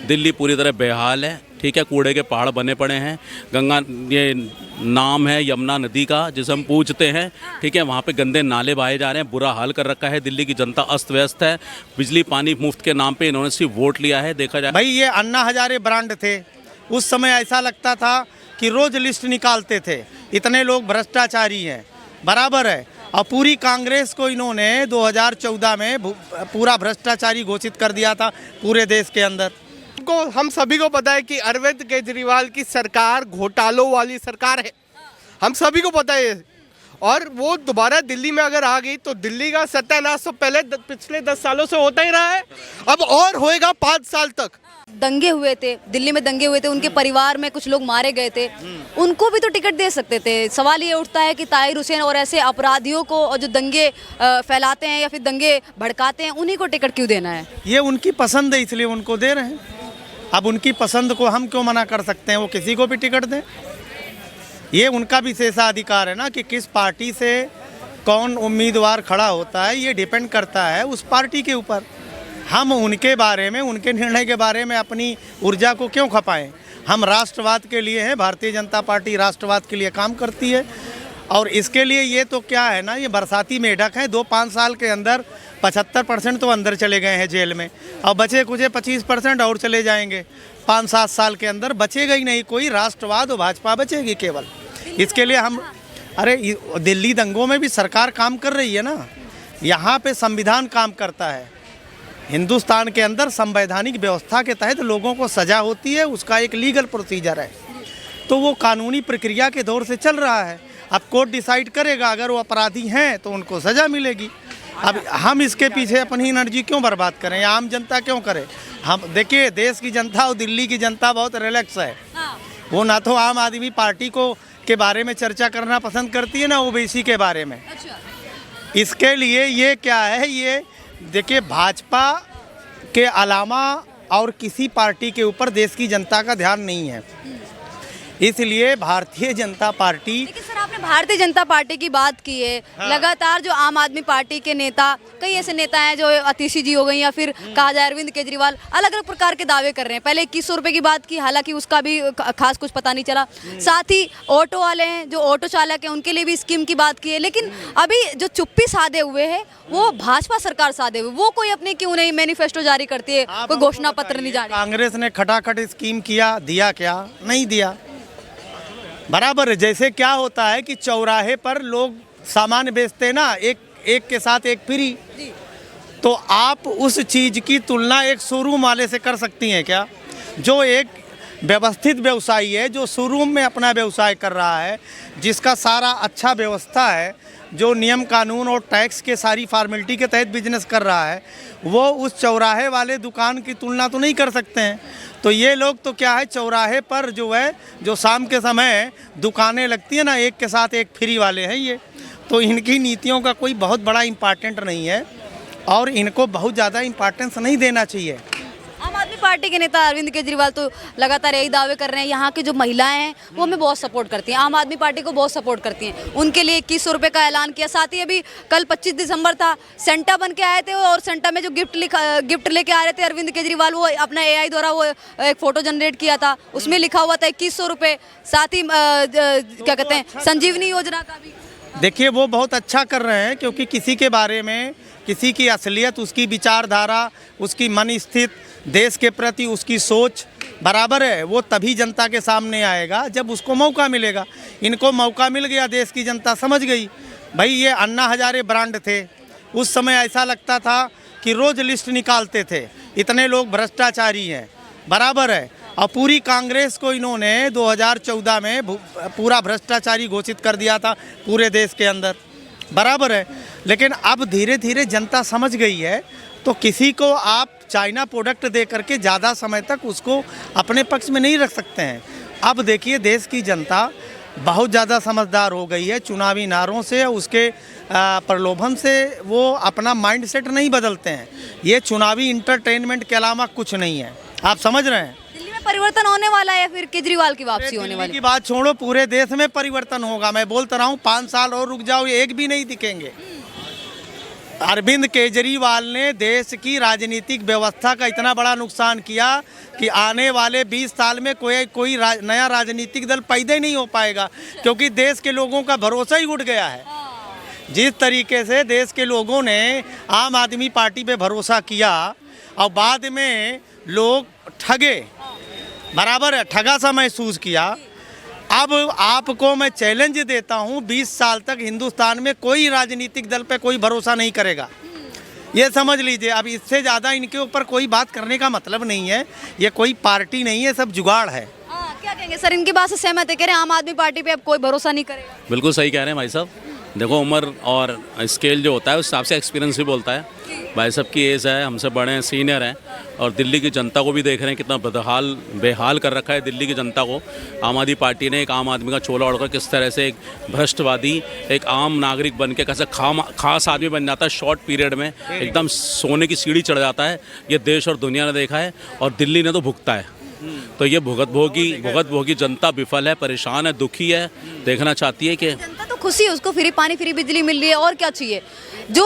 दिल्ली पूरी तरह बेहाल है, ठीक है। कूड़े के पहाड़ बने पड़े हैं। गंगा ये नाम है यमुना नदी का जिसे हम पूजते हैं, ठीक है। वहाँ पे गंदे नाले बहाए जा रहे हैं, बुरा हाल कर रखा है। दिल्ली की जनता अस्त व्यस्त है। बिजली पानी मुफ्त के नाम पे इन्होंने सिर्फ वोट लिया है। देखा जाए भाई, ये अन्ना हजारे ब्रांड थे, उस समय ऐसा लगता था कि रोज लिस्ट निकालते थे, इतने लोग भ्रष्टाचारी हैं, बराबर है। और पूरी कांग्रेस को इन्होंने 2014 में पूरा भ्रष्टाचारी घोषित कर दिया था पूरे देश के अंदर। हम सभी को पता है कि अरविंद केजरीवाल की सरकार घोटालों वाली सरकार है, हम सभी को पता है। और वो दोबारा दिल्ली में अगर आ गई तो दिल्ली का सत्यानाश तो पहले पिछले 10 सालों से होता ही रहा है, अब और होएगा 5 साल तक। दंगे हुए थे दिल्ली में, दंगे हुए थे, उनके परिवार में कुछ लोग मारे गए थे, उनको भी तो टिकट दे सकते थे। सवाल ये उठता है कि ताहिर हुसैन और ऐसे अपराधियों को, और जो दंगे फैलाते हैं या फिर दंगे भड़काते हैं, उन्हीं को टिकट क्यों देना है? ये उनकी पसंद है, इसलिए उनको दे रहे हैं। अब उनकी पसंद को हम क्यों मना कर सकते हैं? वो किसी को भी टिकट दें, ये उनका भी विशेषाधिकार है ना कि किस पार्टी से कौन उम्मीदवार खड़ा होता है, ये डिपेंड करता है उस पार्टी के ऊपर। हम उनके बारे में, उनके निर्णय के बारे में अपनी ऊर्जा को क्यों खपाएं? हम राष्ट्रवाद के लिए हैं, भारतीय जनता पार्टी राष्ट्रवाद के लिए काम करती है। और इसके लिए ये तो क्या है ना, ये बरसाती मेढक है। 2-5 साल के अंदर 75% तो अंदर चले गए हैं जेल में, और बचे कुछ 25% और चले जाएंगे। 5-7 साल के अंदर बचेगा ही नहीं कोई, राष्ट्रवाद और भाजपा बचेगी केवल। इसके लिए हम, अरे दिल्ली दंगों में भी सरकार काम कर रही है ना, यहाँ पे संविधान काम करता है। हिंदुस्तान के अंदर संवैधानिक व्यवस्था के तहत लोगों को सज़ा होती है, उसका एक लीगल प्रोसीजर है, तो वो कानूनी प्रक्रिया के दौर से चल रहा है। अब कोर्ट डिसाइड करेगा, अगर वो अपराधी हैं तो उनको सज़ा मिलेगी। अब हम इसके पीछे अपनी एनर्जी क्यों बर्बाद करें, या आम जनता क्यों करे? हम देखिए, देश की जनता और दिल्ली की जनता बहुत रिलैक्स है। वो ना तो आम आदमी पार्टी को के बारे में चर्चा करना पसंद करती है, ना ओबीसी के बारे में। इसके लिए ये क्या है, ये देखिए, भाजपा के अलावा और किसी पार्टी के ऊपर देश की जनता का ध्यान नहीं है। इसलिए भारतीय जनता पार्टी, लेकिन सर आपने भारतीय जनता पार्टी की बात की है, लगातार जो आम आदमी पार्टी के नेता, कई ऐसे नेता हैं जो अतिशी जी हो गई या फिर कहा जाए अरविंद केजरीवाल, अलग अलग प्रकार के दावे कर रहे हैं। पहले 2100 रुपये की बात की, हालांकि उसका भी खास कुछ पता नहीं चला। साथ ही ऑटो वाले हैं, जो ऑटो चालक हैं, उनके लिए भी स्कीम की बात की है। लेकिन अभी जो चुप्पी साधे हुए है वो भाजपा सरकार साधे हुए, वो कोई अपनी क्यों नहीं मैनिफेस्टो जारी करती है, कोई घोषणा पत्र नहीं जारी? कांग्रेस ने खटाखट स्कीम किया, दिया क्या? नहीं दिया, बराबर है। जैसे क्या होता है कि चौराहे पर लोग सामान बेचते ना, एक के साथ एक फ्री, तो आप उस चीज़ की तुलना एक शोरूम वाले से कर सकती हैं क्या? जो एक व्यवस्थित व्यवसायी है, जो शोरूम में अपना व्यवसाय कर रहा है, जिसका सारा अच्छा व्यवस्था है, जो नियम कानून और टैक्स के सारी फॉर्मेलिटी के तहत बिजनेस कर रहा है, वो उस चौराहे वाले दुकान की तुलना तो नहीं कर सकते हैं। तो ये लोग तो क्या है, चौराहे पर जो है, जो शाम के समय दुकानें लगती है ना, एक के साथ एक फ्री वाले हैं ये, तो इनकी नीतियों का कोई बहुत बड़ा इम्पोर्टेंट नहीं है और इनको बहुत ज़्यादा इम्पोर्टेंस नहीं देना चाहिए। आम आदमी पार्टी के नेता अरविंद केजरीवाल तो लगातार यही दावे कर रहे हैं, यहाँ की जो महिलाएं हैं वो हमें बहुत सपोर्ट करती हैं, आम आदमी पार्टी को बहुत सपोर्ट करती हैं। उनके लिए 2100 रुपये का ऐलान किया। साथ ही अभी कल 25 दिसंबर था, सेंटा बन के आए थे, और सेंटा में जो गिफ्ट लेके आ रहे थे अरविंद केजरीवाल, वो अपना AI द्वारा वो एक फ़ोटो जनरेट किया था, उसमें लिखा हुआ था 2100 रुपये। साथ ही क्या कहते हैं, संजीवनी योजना का भी देखिए, वो बहुत अच्छा कर रहे हैं, क्योंकि किसी के बारे में, किसी की असलियत, उसकी विचारधारा, उसकी मन स्थित, देश के प्रति उसकी सोच, बराबर है, वो तभी जनता के सामने आएगा जब उसको मौका मिलेगा। इनको मौका मिल गया, देश की जनता समझ गई। भाई, ये अन्ना हजारे ब्रांड थे, उस समय ऐसा लगता था कि रोज़ लिस्ट निकालते थे, इतने लोग भ्रष्टाचारी हैं, बराबर है। और पूरी कांग्रेस को इन्होंने 2014 में पूरा भ्रष्टाचारी घोषित कर दिया था पूरे देश के अंदर, बराबर है। लेकिन अब धीरे धीरे जनता समझ गई है, तो किसी को आप चाइना प्रोडक्ट दे करके ज़्यादा समय तक उसको अपने पक्ष में नहीं रख सकते हैं। अब देखिए, देश की जनता बहुत ज़्यादा समझदार हो गई है। चुनावी नारों से, उसके प्रलोभन से वो अपना माइंडसेट नहीं बदलते हैं। ये चुनावी इंटरटेनमेंट के अलावा कुछ नहीं है, आप समझ रहे हैं। दिल्ली में परिवर्तन होने वाला है या फिर केजरीवाल की वापसी होने वाली? की बात छोड़ो, पूरे देश में परिवर्तन होगा। मैं बोलता रहा हूँ, 5 साल और रुक जाओ, एक भी नहीं दिखेंगे। अरविंद केजरीवाल ने देश की राजनीतिक व्यवस्था का इतना बड़ा नुकसान किया कि आने वाले 20 साल में कोई नया राजनीतिक दल पैदा ही नहीं हो पाएगा, क्योंकि देश के लोगों का भरोसा ही उठ गया है। जिस तरीके से देश के लोगों ने आम आदमी पार्टी पे भरोसा किया और बाद में लोग ठगे, बराबर है, ठगा सा महसूस किया। अब आपको मैं चैलेंज देता हूं, 20 साल तक हिंदुस्तान में कोई राजनीतिक दल पे कोई भरोसा नहीं करेगा, ये समझ लीजिए। अब इससे ज़्यादा इनके ऊपर कोई बात करने का मतलब नहीं है। ये कोई पार्टी नहीं है, सब जुगाड़ है। क्या कहेंगे सर, इनकी बात से सहमत है? कह रहे हैं आम आदमी पार्टी पे अब कोई भरोसा नहीं करेगा। बिल्कुल सही कह रहे हैं भाई साहब। देखो, उम्र और स्केल जो होता है उस हिसाब से एक्सपीरियंस भी बोलता है। भाई साहब की एज है, हमसे बड़े हैं, सीनियर हैं, और दिल्ली की जनता को भी देख रहे हैं कितना बेहाल कर रखा है दिल्ली की जनता को। आम आदमी पार्टी ने एक आम आदमी का चोला ओढ़कर किस तरह से एक भ्रष्टवादी एक आम नागरिक बन के कैसे खास आदमी बन जाता है, शॉर्ट पीरियड में एकदम सोने की सीढ़ी चढ़ जाता है, ये देश और दुनिया ने देखा है। और दिल्ली ने तो भुगता है। तो ये भुगत भोगी जनता विफल है, परेशान है, दुखी है, देखना चाहती है कि जनता तो खुशी है, उसको फ्री पानी फ्री बिजली मिल रही है, और क्या चाहिए? जो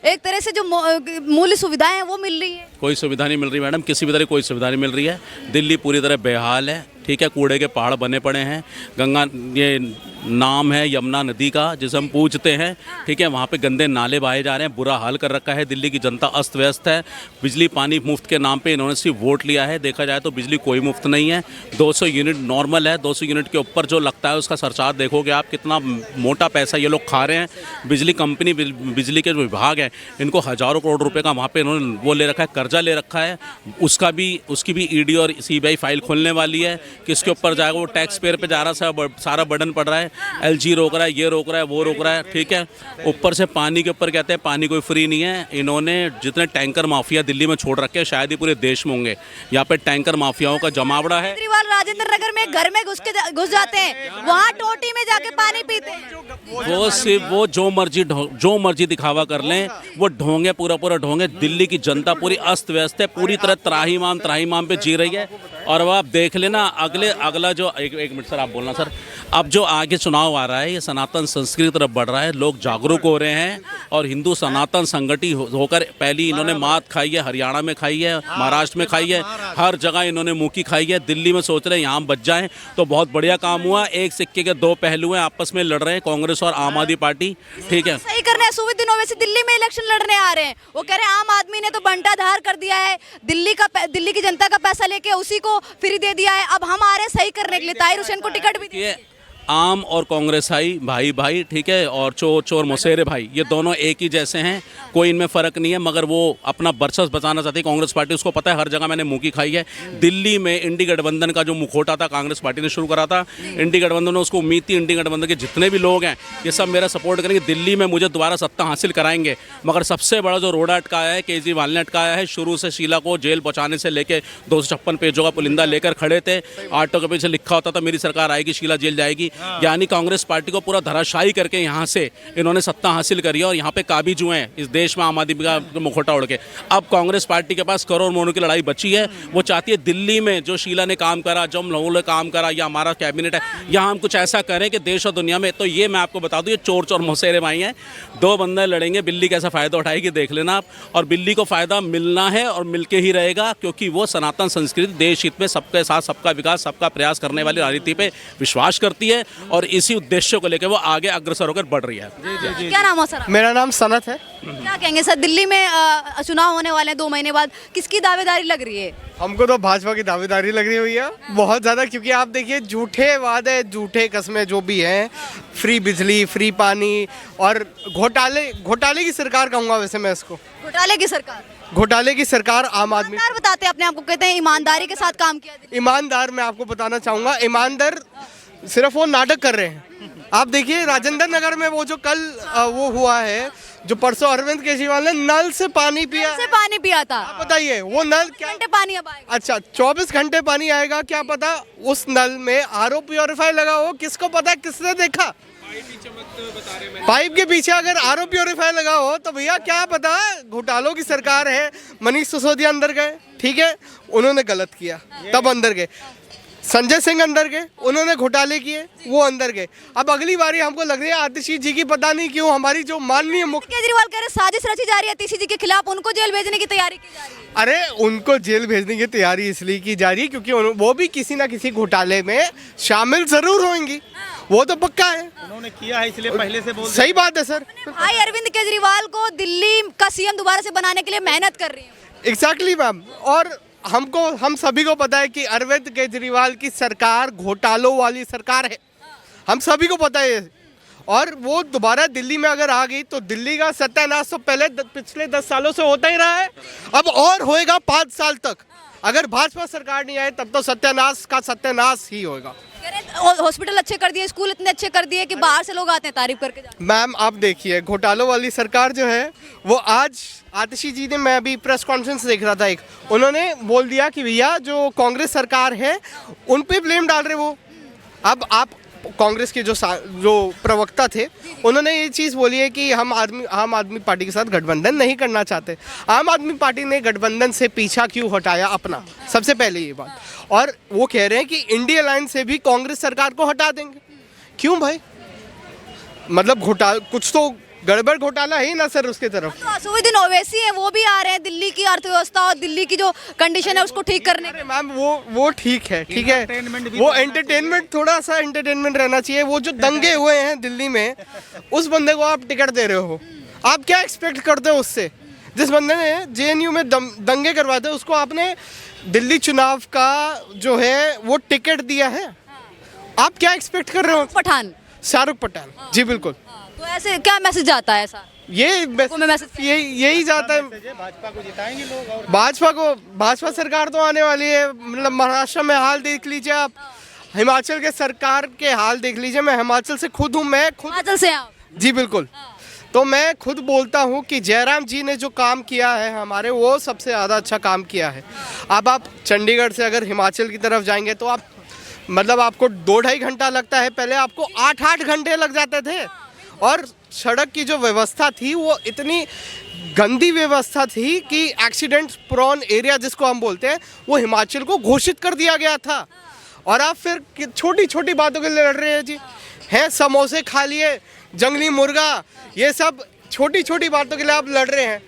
एक तरह से जो मूल्य सुविधाएं हैं वो मिल रही है। कोई सुविधा नहीं मिल रही मैडम, किसी भी तरह कोई सुविधा नहीं मिल रही है। दिल्ली पूरी तरह बेहाल है, ठीक है। कूड़े के पहाड़ बने पड़े हैं। गंगा, ये नाम है यमुना नदी का, जिसे हम पूजते हैं, ठीक है। वहाँ पे गंदे नाले बहाए जा रहे हैं, बुरा हाल कर रखा है। दिल्ली की जनता अस्त व्यस्त है। बिजली पानी मुफ्त के नाम पे इन्होंने सिर्फ वोट लिया है। देखा जाए तो बिजली कोई मुफ्त नहीं है। 200 यूनिट नॉर्मल है, 200 यूनिट के ऊपर जो लगता है उसका सरचार्ज देखोगे आप, कितना मोटा पैसा ये लोग खा रहे हैं। बिजली कंपनी, बिजली के जो विभाग है, इनको हज़ारों करोड़ रुपए का वहाँ पे इन्होंने वो ले रखा है, कर्जा ले रखा है। उसकी भी ईडी और सीबीआई फाइल खोलने वाली है। किसके ऊपर जाएगा? वो टैक्स पेयर पे जा रहा है, सारा बर्डन पड़ रहा है। एलजी रोक रहा है, ये रोक रहा है, वो रोक रहा है, ठीक है। ऊपर से पानी के ऊपर कहते हैं पानी कोई फ्री नहीं है। इन्होंने जितने टैंकर माफिया दिल्ली में छोड़ रखे हैं, शायद ही पूरे देश में होंगे। यहाँ पे टैंकर माफियाओं का जमावड़ा है। केजरीवाल राजेंद्र नगर में घर में घुस जाते हैं, वहाँ टोटी में जाके पानी पीते हैं। वो सिर्फ वो जो मर्जी दिखावा कर लें, वो ढोंगे, पूरा ढोंगे। दिल्ली की जनता पूरी अस्त व्यस्त है, पूरी तरह त्राहिमाम पे जी रही है। और अब आप देख लेना अगला जो एक मिनट सर, आप बोलना सर। अब जो आगे चुनाव आ रहा है, ये सनातन संस्कृति तरफ बढ़ रहा है, लोग जागरूक हो रहे हैं और हिंदू सनातन संगठित होकर पहली इन्होंने मात खाई है, हरियाणा में खाई है, महाराष्ट्र में खाई है, हर जगह इन्होंने मुँह की खाई है। दिल्ली में सोच रहे हैं यहाँ बच जाएं तो बहुत बढ़िया काम हुआ। एक सिक्के के दो पहलू हैं, आपस में लड़ रहे हैं कांग्रेस और आम आदमी पार्टी, ठीक है। सही करना है। सुविध दिनों में से दिल्ली में इलेक्शन लड़ने आ रहे हैं, वो कह रहे हैं आम आदमी ने तो बंटाधार कर दिया है, दिल्ली की जनता का पैसा लेके उसी को फ्री दे दिया है। अब हम आ रहे हैं सही करने के लिए। ताहिर हुसैन को टिकट भी दिए। आम और कांग्रेसाई भाई, ठीक है, और चोर मौसेरे भाई, ये दोनों एक ही जैसे हैं, कोई इनमें फ़र्क नहीं है। मगर वो अपना वर्चस्व बचाना चाहती है कांग्रेस पार्टी, उसको पता है हर जगह मैंने मुँह की खाई है। दिल्ली में इंडी गठबंधन का जो मुखौटा था कांग्रेस पार्टी ने शुरू करा था, इंडी गठबंधन ने उसको उम्मीद थी इंडी गठबंधन के जितने भी लोग हैं ये सब मेरा सपोर्ट करेंगे, दिल्ली में मुझे दोबारा सत्ता हासिल कराएंगे। मगर सबसे बड़ा जो रोड़ा अटकाया है, केजरीवाल ने अटकाया है। शुरू से शीला को जेल पहुँचाने से लेकर 256 पेजों का पुलिंदा लेकर खड़े थे। ऑटो के पीछे लिखा होता था मेरी सरकार आएगी, शीला जेल जाएगी। यानी कांग्रेस पार्टी को पूरा धराशायी करके यहाँ से इन्होंने सत्ता हासिल करी है और यहाँ पे काबिज हुए हैं इस देश में आम आदमी का मुखौटा उड़ के। अब कांग्रेस पार्टी के पास करोड़ मोनों की लड़ाई बची है। वो चाहती है दिल्ली में जो शीला ने काम करा, जो हम लोगों ने काम करा, या हमारा कैबिनेट है, यहाँ हम कुछ ऐसा करें कि देश और दुनिया में। तो ये मैं आपको बता दूँ, ये चोर मौसेरे भाई हैं, दो बंदे लड़ेंगे। बिल्ली कैसा फ़ायदा उठाएगी देख लेना आप। और बिल्ली को फ़ायदा मिलना है और मिलके ही रहेगा, क्योंकि वो सनातन संस्कृति, देश हित में सबके साथ सबका विकास, सबका प्रयास करने वाली राजनीति पे विश्वास करती है और इसी उद्देश्य को लेकर वो आगे अग्रसर होकर बढ़ रही है। क्या नाम है सर? मेरा नाम सनत है। क्या कहेंगे सर, दिल्ली में चुनाव होने वाले हैं 2 महीने बाद, किसकी दावेदारी लग रही है? हमको तो भाजपा की दावेदारी लग रही हुई है बहुत ज़्यादा, क्योंकि आप देखिए झूठे वादे, झूठे कस्में जो भी हैं, फ्री बिजली, फ्री पानी और घोटाले की सरकार कहूँगा वैसे मैं इसको। घोटाले की सरकार आम आदमी बताते हैं अपने आप को, कहते हैं ईमानदारी के साथ काम किया। ईमानदार मैं आपको बताना चाहूँगा, ईमानदार सिर्फ वो नाटक कर रहे हैं। आप देखिए राजेंद्र नगर में वो जो कल वो हुआ है, जो परसों अरविंद केजरीवाल ने नल से पानी पिया था। आप बताइए वो नल क्या घंटे पानी अब आएगा? अच्छा 24 घंटे पानी आएगा, क्या पता उस नल में आरओ प्योरीफायर लगा हो, किसको पता, किसने देखा? पाइप के पीछे अगर आरओ प्योरीफायर लगा हो तो भैया क्या पता, घोटालों की सरकार है। मनीष सिसोदिया अंदर गए, ठीक है, उन्होंने गलत किया तब अंदर गए। संजय सिंह अंदर गए, उन्होंने घोटाले किए, वो अंदर गए। अब अगली बारी हमको लग रही है आतिशी जी की पता नहीं क्यों हमारी जो माननीय मुख्य केजरीवाल कह रहे हैं साजिश रची जा रही है आतिशी जी के खिलाफ, उनको जेल भेजने की तैयारी की जा रही है। अरे उनको जेल भेजने की तैयारी इसलिए की जा रही है क्योंकि वो भी किसी ना किसी घोटाले में शामिल जरूर होंगी, वो तो पक्का है। उन्होंने किया है इसलिए पहले से बोल सही बात है सर। भाई अरविंद केजरीवाल को दिल्ली का सीएम दोबारा से बनाने के लिए मेहनत कर रही है। एग्जैक्टली मैम, और हम सभी को पता है कि अरविंद केजरीवाल की सरकार घोटालों वाली सरकार है, हम सभी को पता है। और वो दोबारा दिल्ली में अगर आ गई तो दिल्ली का सत्यानाश तो पहले पिछले 10 सालों से होता ही रहा है, अब और होएगा 5 साल तक। अगर भाजपा सरकार नहीं आए तब तो सत्यानाश का सत्यानाश ही होएगा। कह रहे हैं हॉस्पिटल अच्छे कर दिए, स्कूल इतने अच्छे कर दिए कि बाहर से लोग आते हैं तारीफ करके जाते हैं। मैम आप देखिए घोटालों वाली सरकार जो है वो आज आतिशी जी ने, मैं अभी प्रेस कॉन्फ्रेंस देख रहा था एक, उन्होंने बोल दिया कि भैया जो कांग्रेस सरकार है उन पे ब्लेम डाल रहे वो। अब आप कांग्रेस के जो प्रवक्ता थे उन्होंने ये चीज़ बोली है कि हम आम आदमी पार्टी के साथ गठबंधन नहीं करना चाहते। आम आदमी पार्टी ने गठबंधन से पीछा क्यों हटाया अपना, सबसे पहले ये बात। और वो कह रहे हैं कि इंडिया लाइन से भी कांग्रेस सरकार को हटा देंगे। क्यों भाई, मतलब कुछ तो गड़बड़ घोटाला है ही ना सर उसके तरफ। तो असुद्दीन ओवैसी है, वो भी आ रहे हैं दिल्ली की अर्थव्यवस्था और दिल्ली की जो कंडीशन है उसको ठीक करने। अरे मैम वो ठीक है, ठीक है, वो एंटरटेनमेंट, थोड़ा सा एंटरटेनमेंट रहना चाहिए। वो जो दंगे हुए हैं दिल्ली में, उस बंदे को आप टिकट दे रहे हो, आप क्या एक्सपेक्ट करते हो उससे? जिस बंदे ने जेएनयू में दंगे करवाए थे उसको आपने दिल्ली चुनाव का जो है वो टिकट दिया है, आप क्या एक्सपेक्ट कर रहे हो? पठान, शाहरुख पठान, जी बिल्कुल। तो ऐसे क्या मैसेज जाता है ऐसा? यही जाता है। भाजपा को जिताएंगे लोग और भाजपा सरकार तो आने वाली है। मतलब महाराष्ट्र में हाल देख लीजिए आप, हिमाचल के सरकार के हाल देख लीजिए। मैं हिमाचल से खुद हूँ, मैं खुद हिमाचल से आप? जी बिल्कुल। तो मैं खुद बोलता हूँ कि जयराम जी ने जो काम किया है हमारे, वो सबसे ज़्यादा अच्छा काम किया है। अब आप चंडीगढ़ से अगर हिमाचल की तरफ जाएंगे तो आप मतलब आपको 2-2.5 घंटा लगता है, पहले आपको 8-8 घंटे लग जाते थे। और सड़क की जो व्यवस्था थी वो इतनी गंदी व्यवस्था थी कि एक्सीडेंट प्रोन एरिया जिसको हम बोलते हैं वो हिमाचल को घोषित कर दिया गया था। और आप फिर छोटी छोटी बातों के लिए लड़ रहे हैं जी, हैं समोसे खा लिए, जंगली मुर्गा, ये सब छोटी छोटी बातों के लिए आप लड़ रहे हैं।